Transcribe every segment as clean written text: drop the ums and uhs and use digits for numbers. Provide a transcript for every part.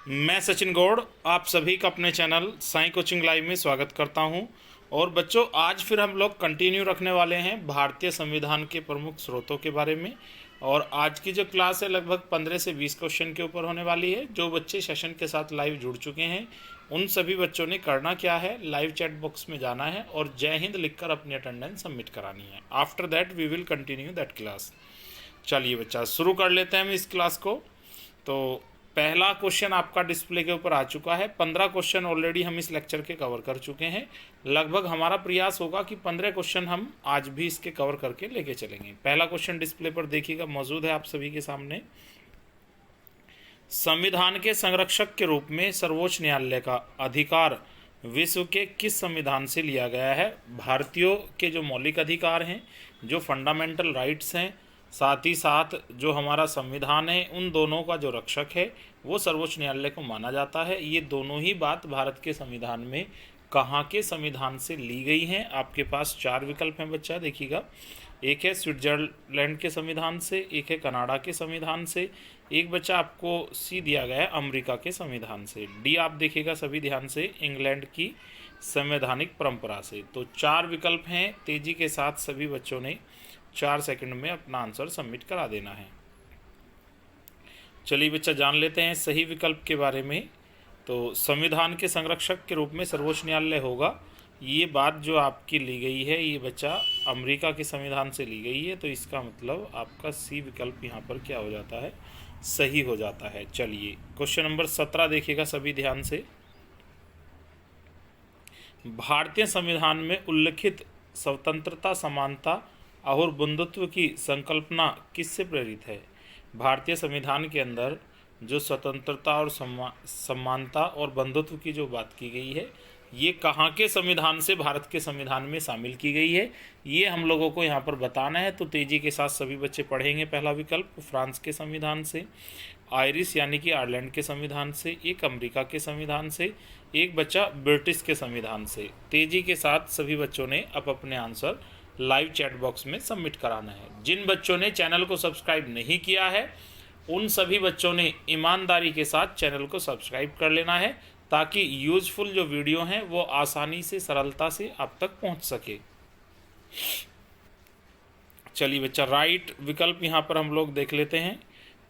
मैं सचिन गौड़ आप सभी का अपने चैनल साई कोचिंग लाइव में स्वागत करता हूं। और बच्चों, आज फिर हम लोग कंटिन्यू रखने वाले हैं भारतीय संविधान के प्रमुख स्रोतों के बारे में। और आज की जो क्लास है लगभग 15 से 20 क्वेश्चन के ऊपर होने वाली है। जो बच्चे सेशन के साथ लाइव जुड़ चुके हैं उन सभी बच्चों ने करना क्या है, लाइव चैट बॉक्स में जाना है और जय हिंद लिखकर अपनी अटेंडेंस सबमिट करानी है। After that we will continue that class. चलिए बच्चा, शुरू कर लेते हैं हम इस क्लास को। तो पहला क्वेश्चन आपका डिस्प्ले के ऊपर आ चुका है। 15 क्वेश्चन ऑलरेडी हम इस लेक्चर के कवर कर चुके हैं। लगभग हमारा प्रयास होगा कि 15 क्वेश्चन हम आज भी इसके कवर करके लेके चलेंगे। पहला क्वेश्चन डिस्प्ले पर देखिएगा, मौजूद है आप सभी के सामने। संविधान के संरक्षक के रूप में सर्वोच्च न्यायालय का अधिकार विश्व के किस संविधान से लिया गया है? भारतीयों के जो मौलिक अधिकार हैं, जो फंडामेंटल राइट्स हैं, साथ ही साथ जो हमारा संविधान है, उन दोनों का जो रक्षक है वो सर्वोच्च न्यायालय को माना जाता है। ये दोनों ही बात भारत के संविधान में कहाँ के संविधान से ली गई हैं? आपके पास 4 विकल्प हैं बच्चा, देखिएगा। एक है स्विट्जरलैंड के संविधान से, एक है कनाडा के संविधान से, एक बच्चा आपको सी दिया गया है अमेरिका के संविधान से, डी आप देखिएगा सभी ध्यान से इंग्लैंड की संवैधानिक परंपरा से। तो 4 विकल्प हैं। तेजी के साथ सभी बच्चों ने 4 सेकंड में अपना आंसर सबमिट करा देना है। चलिए बच्चा, जान लेते हैं सही विकल्प के बारे में। तो संविधान के संरक्षक के रूप में सर्वोच्च न्यायालय होगा, ये बात जो आपकी ली गई है ये बच्चा अमेरिका के संविधान से ली गई है। तो इसका मतलब आपका सी विकल्प यहाँ पर क्या हो जाता है, सही हो जाता है। चलिए क्वेश्चन नंबर 17 देखिएगा सभी ध्यान से। भारतीय संविधान में उल्लिखित स्वतंत्रता, समानता और बंधुत्व की संकल्पना किससे प्रेरित है? भारतीय संविधान के अंदर जो स्वतंत्रता और समानता और बंधुत्व की जो बात की गई है, ये कहाँ के संविधान से भारत के संविधान में शामिल की गई है, ये हम लोगों को यहाँ पर बताना है। तो तेजी के साथ सभी बच्चे पढ़ेंगे। पहला विकल्प फ्रांस के संविधान से, आयरिश यानी कि आयरलैंड के संविधान से, एक अमेरिका के संविधान से, एक बच्चा ब्रिटिश के संविधान से। तेजी के साथ सभी बच्चों ने अब अपने आंसर लाइव चैट बॉक्स में सबमिट कराना है। जिन बच्चों ने चैनल को सब्सक्राइब नहीं किया है उन सभी बच्चों ने ईमानदारी के साथ चैनल को सब्सक्राइब कर लेना है, ताकि यूजफुल जो वीडियो हैं वो आसानी से, सरलता से आप तक पहुंच सके। चलिए बच्चा, राइट विकल्प यहाँ पर हम लोग देख लेते हैं।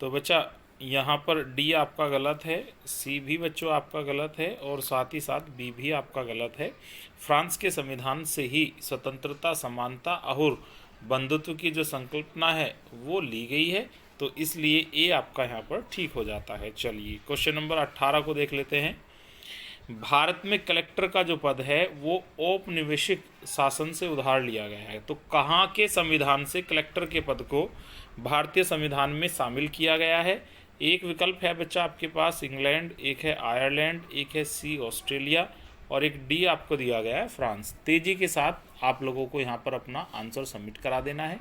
तो बच्चा यहाँ पर डी आपका गलत है, सी भी बच्चों आपका गलत है और साथ ही साथ बी भी आपका गलत है। फ्रांस के संविधान से ही स्वतंत्रता, समानता और बंधुत्व की जो संकल्पना है वो ली गई है, तो इसलिए ए आपका यहाँ पर ठीक हो जाता है। चलिए क्वेश्चन नंबर 18 को देख लेते हैं। भारत में कलेक्टर का जो पद है वो औपनिवेशिक शासन से उधार लिया गया है। तो कहाँ के संविधान से कलेक्टर के पद को भारतीय संविधान में शामिल किया गया है? एक विकल्प है बच्चा आपके पास इंग्लैंड, एक है आयरलैंड, एक है सी ऑस्ट्रेलिया और एक डी आपको दिया गया है फ्रांस। तेजी के साथ आप लोगों को यहाँ पर अपना आंसर सबमिट करा देना है।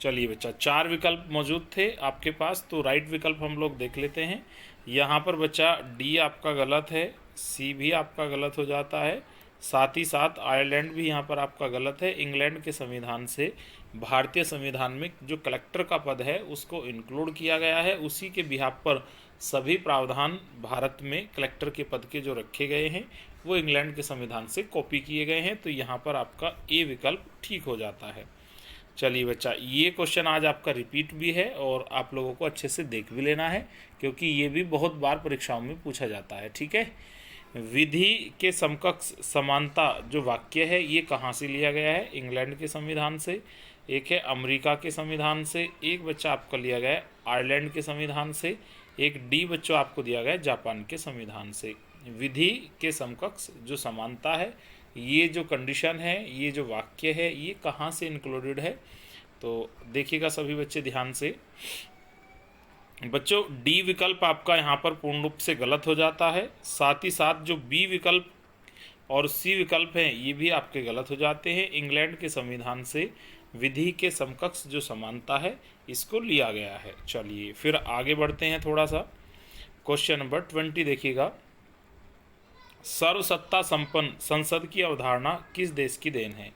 चलिए बच्चा, 4 विकल्प मौजूद थे आपके पास, तो राइट विकल्प हम लोग देख लेते हैं। यहाँ पर बच्चा डी आपका गलत है, सी भी आपका गलत हो जाता है, साथ ही साथ आयरलैंड भी यहाँ पर आपका गलत है। इंग्लैंड के संविधान से भारतीय संविधान में जो कलेक्टर का पद है उसको इंक्लूड किया गया है, उसी के बिहाफ पर सभी प्रावधान भारत में कलेक्टर के पद के जो रखे गए हैं वो इंग्लैंड के संविधान से कॉपी किए गए हैं। तो यहाँ पर आपका ए विकल्प ठीक हो जाता है। चलिए बच्चा, ये क्वेश्चन आज आपका रिपीट भी है और आप लोगों को अच्छे से देख भी लेना है, क्योंकि ये भी बहुत बार परीक्षाओं में पूछा जाता है। ठीक है, विधि के समकक्ष समानता जो वाक्य है ये कहाँ से लिया गया है? इंग्लैंड के संविधान से, एक है अमेरिका के संविधान से, एक बच्चा आपका लिया गया है आयरलैंड के संविधान से, एक डी बच्चों आपको दिया गया है जापान के संविधान से। विधि के समकक्ष जो समानता है, ये जो कंडीशन है, ये जो वाक्य है, ये कहाँ से इंक्लूडेड है? तो देखिएगा सभी बच्चे ध्यान से। बच्चों डी विकल्प आपका यहाँ पर पूर्ण रूप से गलत हो जाता है, साथ ही साथ जो बी विकल्प और सी विकल्प हैं ये भी आपके गलत हो जाते हैं। इंग्लैंड के संविधान से विधि के समकक्ष जो समानता है इसको लिया गया है। चलिए फिर आगे बढ़ते हैं थोड़ा सा। क्वेश्चन नंबर 20 देखिएगा। सर्वसत्ता संपन्न संसद की अवधारणा किस देश की देन है?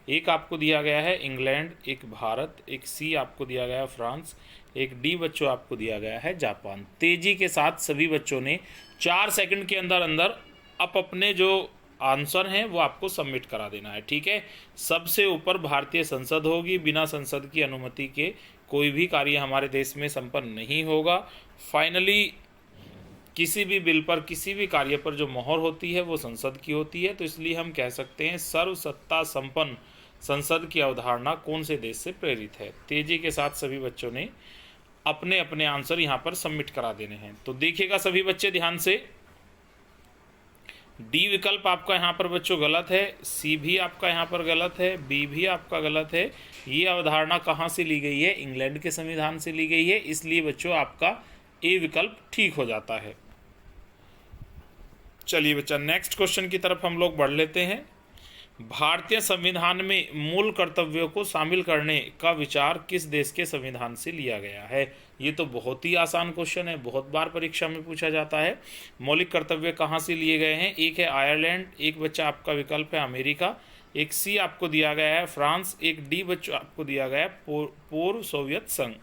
एक आपको दिया गया है इंग्लैंड, एक भारत, एक सी आपको दिया गया है फ्रांस, एक डी बच्चों आपको दिया गया है जापान। तेजी के साथ सभी बच्चों ने 4 सेकंड के अंदर अंदर अपने जो आंसर हैं वो आपको सबमिट करा देना है, ठीक है। सबसे ऊपर भारतीय संसद होगी, बिना संसद की अनुमति के कोई भी कार्य हमारे देश में संपन्न नहीं होगा। फाइनली किसी भी बिल पर, किसी भी कार्य पर जो मोहर होती है वो संसद की होती है, तो इसलिए हम कह सकते हैं सर्वसत्ता संपन्न संसद की अवधारणा कौन से देश से प्रेरित है। तेजी के साथ सभी बच्चों ने अपने अपने आंसर यहाँ पर सबमिट करा देने हैं। तो देखिएगा सभी बच्चे ध्यान से, डी विकल्प आपका यहाँ पर बच्चों गलत है, सी भी आपका यहाँ पर गलत है, बी भी आपका गलत है। ये अवधारणा कहाँ से ली गई है? इंग्लैंड के संविधान से ली गई है, इसलिए बच्चों आपका ए विकल्प ठीक हो जाता है। चलिए बच्चा नेक्स्ट क्वेश्चन की तरफ हम लोग बढ़ लेते हैं। भारतीय संविधान में मूल कर्तव्यों को शामिल करने का विचार किस देश के संविधान से लिया गया है? ये तो बहुत ही आसान क्वेश्चन है, बहुत बार परीक्षा में पूछा जाता है। मौलिक कर्तव्य कहाँ से लिए गए हैं? एक है आयरलैंड, एक बच्चा आपका विकल्प है अमेरिका, एक सी आपको दिया गया है फ्रांस, एक डी बच्चों आपको दिया गया है पूर्व सोवियत संघ।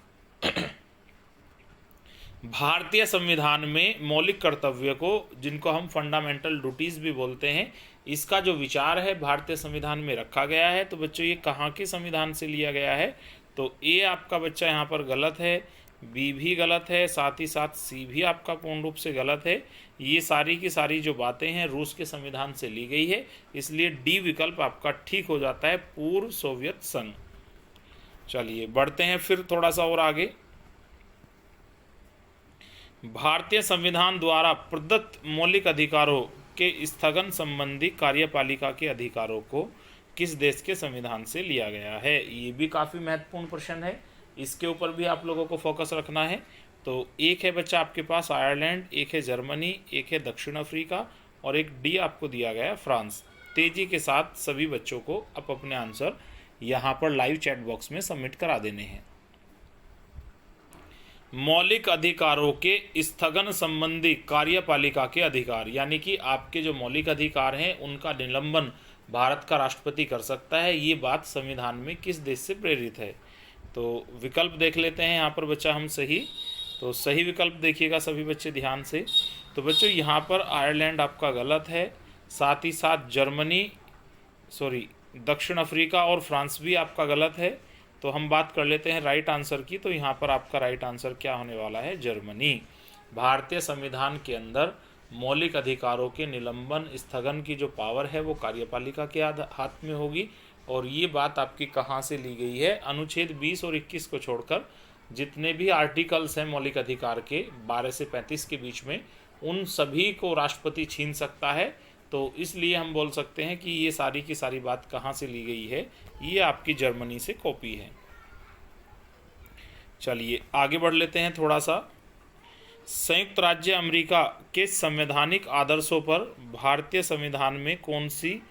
भारतीय संविधान में मौलिक कर्तव्य को, जिनको हम फंडामेंटल ड्यूटीज़ भी बोलते हैं, इसका जो विचार है भारतीय संविधान में रखा गया है। तो बच्चों ये कहाँ के संविधान से लिया गया है? तो ए आपका बच्चा यहाँ पर गलत है, बी भी गलत है, साथ ही साथ सी भी आपका पूर्ण रूप से गलत है। ये सारी की सारी जो बातें हैं रूस के संविधान से ली गई है, इसलिए डी विकल्प आपका ठीक हो जाता है, पूर्व सोवियत संघ। चलिए बढ़ते हैं फिर थोड़ा सा और आगे। भारतीय संविधान द्वारा प्रदत्त मौलिक अधिकारों के स्थगन संबंधी कार्यपालिका के अधिकारों को किस देश के संविधान से लिया गया है? ये भी काफ़ी महत्वपूर्ण प्रश्न है, इसके ऊपर भी आप लोगों को फोकस रखना है। तो एक है बच्चा आपके पास आयरलैंड, एक है जर्मनी, एक है दक्षिण अफ्रीका और एक डी आपको दिया गया है फ्रांस। तेजी के साथ सभी बच्चों को अपने आंसर यहाँ पर लाइव चैट बॉक्स में सबमिट करा देने हैं। मौलिक अधिकारों के स्थगन संबंधी कार्यपालिका के अधिकार, यानी कि आपके जो मौलिक अधिकार हैं उनका निलंबन भारत का राष्ट्रपति कर सकता है। ये बात संविधान में किस देश से प्रेरित है? तो विकल्प देख लेते हैं यहाँ पर बच्चा हम सही। तो सही विकल्प देखिएगा सभी बच्चे ध्यान से। तो बच्चों यहाँ पर आयरलैंड आपका गलत है, साथ ही साथ दक्षिण अफ्रीका और फ्रांस भी आपका गलत है। तो हम बात कर लेते हैं राइट आंसर की। तो यहाँ पर आपका राइट आंसर क्या होने वाला है? जर्मनी। भारतीय संविधान के अंदर मौलिक अधिकारों के निलंबन स्थगन की जो पावर है वो कार्यपालिका के हाथ में होगी। और ये बात आपकी कहाँ से ली गई है? अनुच्छेद 20 और 21 को छोड़कर जितने भी आर्टिकल्स हैं मौलिक अधिकार के 12 से 35 के बीच में, उन सभी को राष्ट्रपति छीन सकता है। तो इसलिए हम बोल सकते हैं कि ये सारी की सारी बात कहाँ से ली गई है? ये आपकी जर्मनी से कॉपी है। चलिए आगे बढ़ लेते हैं थोड़ा सा। संयुक्त राज्य अमेरिका के संवैधानिक आदर्शों पर भारतीय संविधान में कौन सी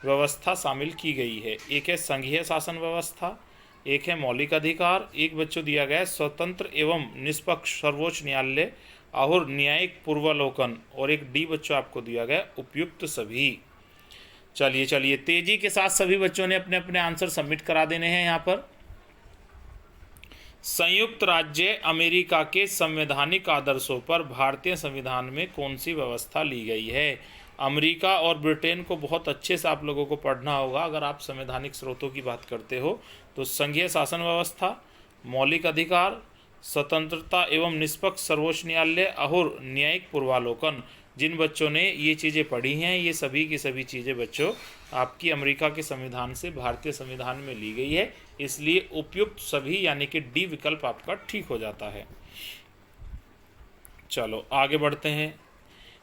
व्यवस्था शामिल की गई है? एक है संघीय शासन व्यवस्था, एक है मौलिक अधिकार, एक बच्चों दिया गया है स्वतंत्र एवं निष्पक्ष सर्वोच्च न्यायालय और न्यायिक पूर्वावलोकन, और एक डी बच्चों आपको दिया गया उपयुक्त सभी। चलिए तेजी के साथ सभी बच्चों ने अपने अपने आंसर सबमिट करा देने हैं। यहाँ पर संयुक्त राज्य अमेरिका के संवैधानिक आदर्शों पर भारतीय संविधान में कौन सी व्यवस्था ली गई है? अमेरिका और ब्रिटेन को बहुत अच्छे से आप लोगों को पढ़ना होगा अगर आप संवैधानिक स्रोतों की बात करते हो। तो संघीय शासन व्यवस्था, मौलिक अधिकार, स्वतंत्रता एवं निष्पक्ष सर्वोच्च न्यायालय और न्यायिक पूर्वावलोकन, जिन बच्चों ने ये चीज़ें पढ़ी हैं, ये सभी की सभी चीज़ें बच्चों आपकी अमेरिका के संविधान से भारतीय संविधान में ली गई है, इसलिए उपयुक्त सभी यानी कि डी विकल्प आपका ठीक हो जाता है। चलो आगे बढ़ते हैं।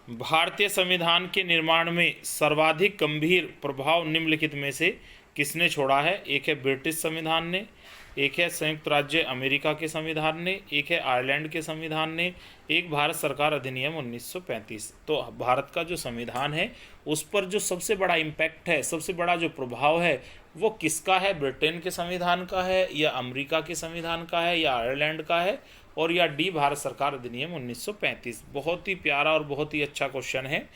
भारतीय संविधान के निर्माण में सर्वाधिक गंभीर प्रभाव निम्नलिखित में से किसने छोड़ा है? एक है ब्रिटिश संविधान ने, एक है संयुक्त राज्य अमेरिका के संविधान ने, एक है आयरलैंड के संविधान ने, एक भारत सरकार अधिनियम 1935। तो भारत का जो संविधान है उस पर जो सबसे बड़ा इम्पैक्ट है, सबसे बड़ा जो प्रभाव है वो किसका है? ब्रिटेन के संविधान का है या अमेरिका के संविधान का है या आयरलैंड का है, और या डी भारत सरकार अधिनियम 1935। बहुत ही प्यारा और बहुत ही अच्छा क्वेश्चन है।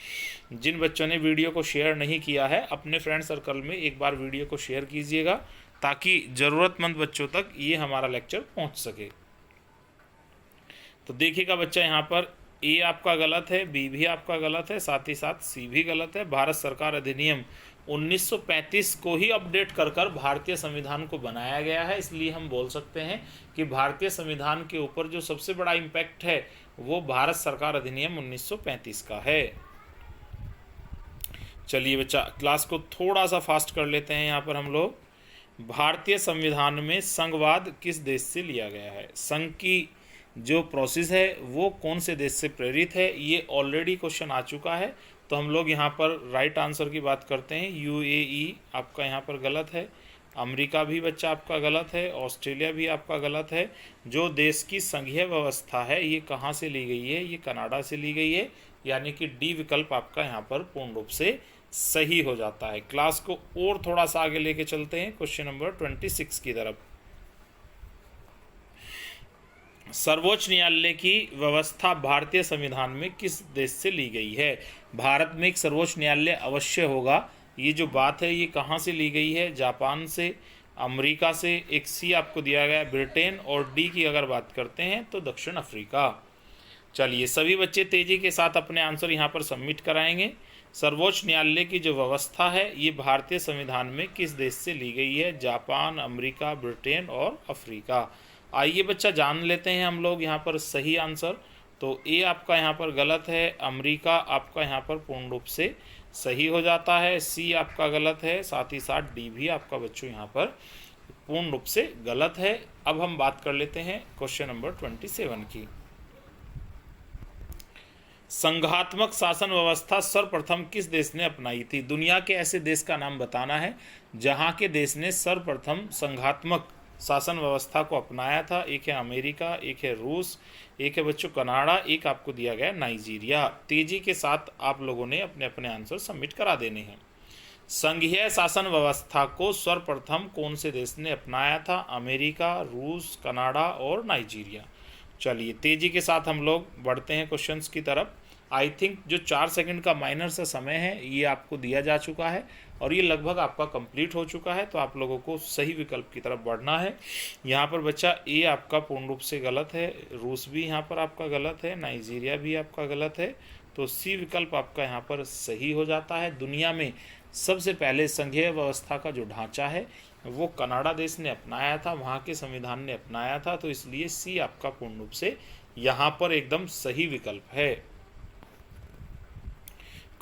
जिन बच्चों ने वीडियो को शेयर नहीं किया है अपने फ्रेंड सर्कल में एक बार वीडियो को शेयर कीजिएगा ताकि ज़रूरतमंद बच्चों तक ये हमारा लेक्चर पहुंच सके। तो देखिएगा बच्चा यहाँ पर ए आपका गलत है, बी भी आपका गलत है, साथ ही साथ सी भी गलत है। भारत सरकार अधिनियम 1935 को ही अपडेट कर कर भारतीय संविधान को बनाया गया है, इसलिए हम बोल सकते हैं कि भारतीय संविधान के ऊपर जो सबसे बड़ा इम्पैक्ट है वो भारत सरकार अधिनियम 1935 का है। चलिए बच्चा क्लास को थोड़ा सा फास्ट कर लेते हैं। यहाँ पर हम लोग भारतीय संविधान में संघवाद किस देश से लिया गया है, संघ की जो प्रोसेस है वो कौन से देश से प्रेरित है, ये ऑलरेडी क्वेश्चन आ चुका है। तो हम लोग यहाँ पर राइट आंसर की बात करते हैं। यूएई आपका यहाँ पर गलत है, अमेरिका भी बच्चा आपका गलत है, ऑस्ट्रेलिया भी आपका गलत है। जो देश की संघीय व्यवस्था है ये कहाँ से ली गई है, ये कनाडा से ली गई है, यानी कि डी विकल्प आपका यहाँ पर पूर्ण रूप से सही हो जाता है। क्लास को और थोड़ा सा आगे लेके चलते हैं क्वेश्चन नंबर 26 की तरफ। सर्वोच्च न्यायालय की व्यवस्था भारतीय संविधान में किस देश से ली गई है। भारत में एक सर्वोच्च न्यायालय अवश्य होगा, ये जो बात है ये कहाँ से ली गई है, जापान से, अमेरिका से। एक सी आपको दिया गया ब्रिटेन, और डी की अगर बात करते हैं तो दक्षिण अफ्रीका। चलिए सभी बच्चे तेजी के साथ अपने आंसर यहाँ पर सबमिट कराएंगे। सर्वोच्च न्यायालय की जो व्यवस्था है ये भारतीय संविधान में किस देश से ली गई है, जापान, अमेरिका, ब्रिटेन और अफ्रीका। आइए बच्चा जान लेते हैं हम लोग यहाँ पर सही आंसर। तो ए आपका यहाँ पर गलत है, अमेरिका आपका यहाँ पर पूर्ण रूप से सही हो जाता है, सी आपका गलत है, साथ ही साथ डी भी आपका बच्चों यहाँ पर पूर्ण रूप से गलत है। अब हम बात कर लेते हैं क्वेश्चन नंबर 27 की। संघात्मक शासन व्यवस्था सर्वप्रथम किस देश ने अपनाई थी। दुनिया के ऐसे देश का नाम बताना है जहाँ के देश ने सर्वप्रथम संघात्मक शासन व्यवस्था को अपनाया था। एक है अमेरिका, एक है रूस, एक है बच्चों कनाडा, एक आपको दिया गया नाइजीरिया। तेजी के साथ आप लोगों ने अपने अपने आंसर सबमिट करा देने हैं। संघीय शासन व्यवस्था को सर्वप्रथम कौन से देश ने अपनाया था, अमेरिका, रूस, कनाडा और नाइजीरिया। चलिए तेजी के साथ हम लोग बढ़ते हैं क्वेश्चंस की तरफ। आई थिंक जो 4 सेकंड का माइनर सा समय है ये आपको दिया जा चुका है और ये लगभग आपका कंप्लीट हो चुका है, तो आप लोगों को सही विकल्प की तरफ बढ़ना है। यहाँ पर बच्चा ए आपका पूर्ण रूप से गलत है, रूस भी यहाँ पर आपका गलत है, नाइजीरिया भी आपका गलत है, तो सी विकल्प आपका यहाँ पर सही हो जाता है। दुनिया में सबसे पहले संघीय व्यवस्था का जो ढांचा है वो कनाडा देश ने अपनाया था, वहाँ के संविधान ने अपनाया था, तो इसलिए सी आपका पूर्ण रूप से यहाँ पर एकदम सही विकल्प है।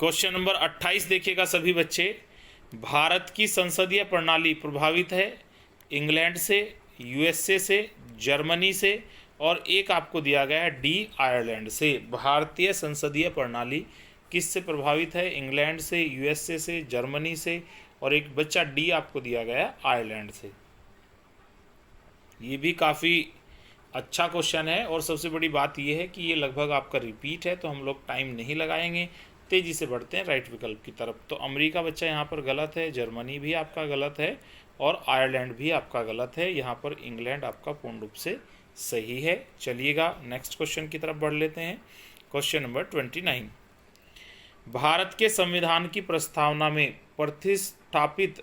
क्वेश्चन नंबर 28 देखिएगा सभी बच्चे। भारत की संसदीय प्रणाली प्रभावित है इंग्लैंड से, यूएसए से, जर्मनी से और एक आपको दिया गया है डी आयरलैंड से। भारतीय संसदीय प्रणाली किससे प्रभावित है, इंग्लैंड से, यूएसए से, जर्मनी से और एक बच्चा डी आपको दिया गया है आयरलैंड से। ये भी काफ़ी अच्छा क्वेश्चन है और सबसे बड़ी बात यह है कि ये लगभग आपका रिपीट है, तो हम लोग टाइम नहीं लगाएंगे, तेज़ी से बढ़ते हैं राइट विकल्प की तरफ। तो अमेरिका बच्चा यहाँ पर गलत है, जर्मनी भी आपका गलत है और आयरलैंड भी आपका गलत है। यहाँ पर इंग्लैंड आपका पूर्ण रूप से सही है। चलिएगा नेक्स्ट क्वेश्चन की तरफ बढ़ लेते हैं। Question number 29। भारत के संविधान की प्रस्तावना में प्रतिष्ठापित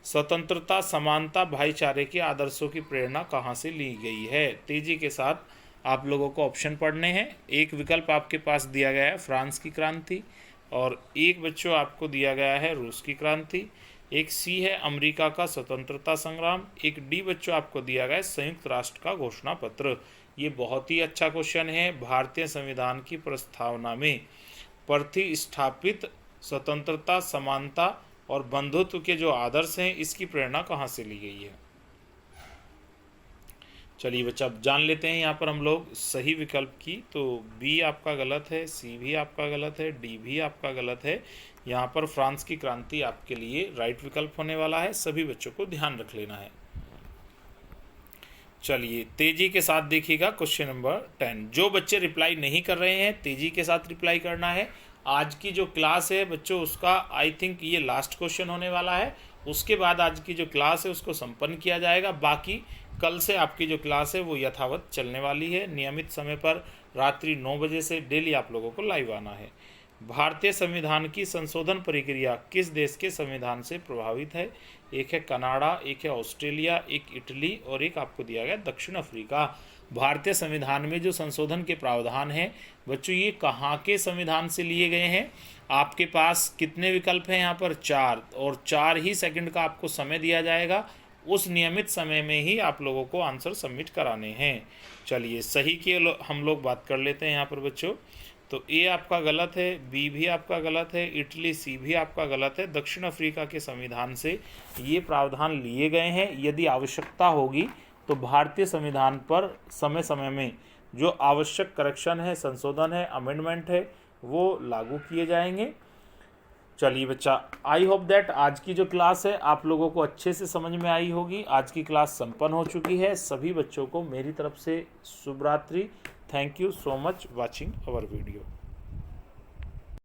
स्वतंत्रता, समानता, भाईचारे के आदर्शों की प्रेरणा कहाँ से ली गई है। तेजी के साथ आप लोगों को ऑप्शन पढ़ने हैं। एक विकल्प आपके पास दिया गया है फ्रांस की क्रांति और एक बच्चों आपको दिया गया है रूस की क्रांति, एक सी है अमेरिका का स्वतंत्रता संग्राम, एक डी बच्चों आपको दिया गया है संयुक्त राष्ट्र का घोषणा पत्र। ये बहुत ही अच्छा क्वेश्चन है। भारतीय संविधान की प्रस्तावना में प्रतिष्ठापित स्वतंत्रता, समानता और बंधुत्व के जो आदर्श हैं इसकी प्रेरणा कहाँ से ली गई है। चलिए बच्चा अब जान लेते हैं यहाँ पर हम लोग सही विकल्प की। तो बी आपका गलत है, सी भी आपका गलत है, डी भी आपका गलत है। यहाँ पर फ्रांस की क्रांति आपके लिए राइट विकल्प होने वाला है, सभी बच्चों को ध्यान रख लेना है। चलिए तेजी के साथ देखिएगा क्वेश्चन नंबर 10। जो बच्चे रिप्लाई नहीं कर रहे हैं तेजी के साथ रिप्लाई करना है। आज की जो क्लास है बच्चों उसका आई थिंक ये लास्ट क्वेश्चन होने वाला है, उसके बाद आज की जो क्लास है उसको संपन्न किया जाएगा। बाकी कल से आपकी जो क्लास है वो यथावत चलने वाली है। नियमित समय पर रात्रि 9 बजे से डेली आप लोगों को लाइव आना है। भारतीय संविधान की संशोधन प्रक्रिया किस देश के संविधान से प्रभावित है। एक है कनाडा, एक है ऑस्ट्रेलिया, एक इटली और एक आपको दिया गया दक्षिण अफ्रीका। भारतीय संविधान में जो संशोधन के प्रावधान हैं बच्चों, ये कहाँ के संविधान से लिए गए हैं? आपके पास कितने विकल्प हैं यहाँ पर? 4, और 4 ही सेकंड का आपको समय दिया जाएगा। उस नियमित समय में ही आप लोगों को आंसर सबमिट कराने हैं। चलिए सही की हम लोग बात कर लेते हैं यहाँ पर बच्चों। तो ए आपका गलत है, बी भी आपका गलत है, इटली सी भी आपका गलत है। दक्षिण अफ्रीका के संविधान से ये प्रावधान लिए गए हैं। यदि आवश्यकता होगी तो भारतीय संविधान पर समय समय में जो आवश्यक करेक्शन है, संशोधन है, अमेंडमेंट है, वो लागू किए जाएंगे। चलिए बच्चा, आई होप दैट आज की जो क्लास है आप लोगों को अच्छे से समझ में आई होगी। आज की क्लास संपन्न हो चुकी है। सभी बच्चों को मेरी तरफ से शुभ रात्रि। Thank you so much watching our video.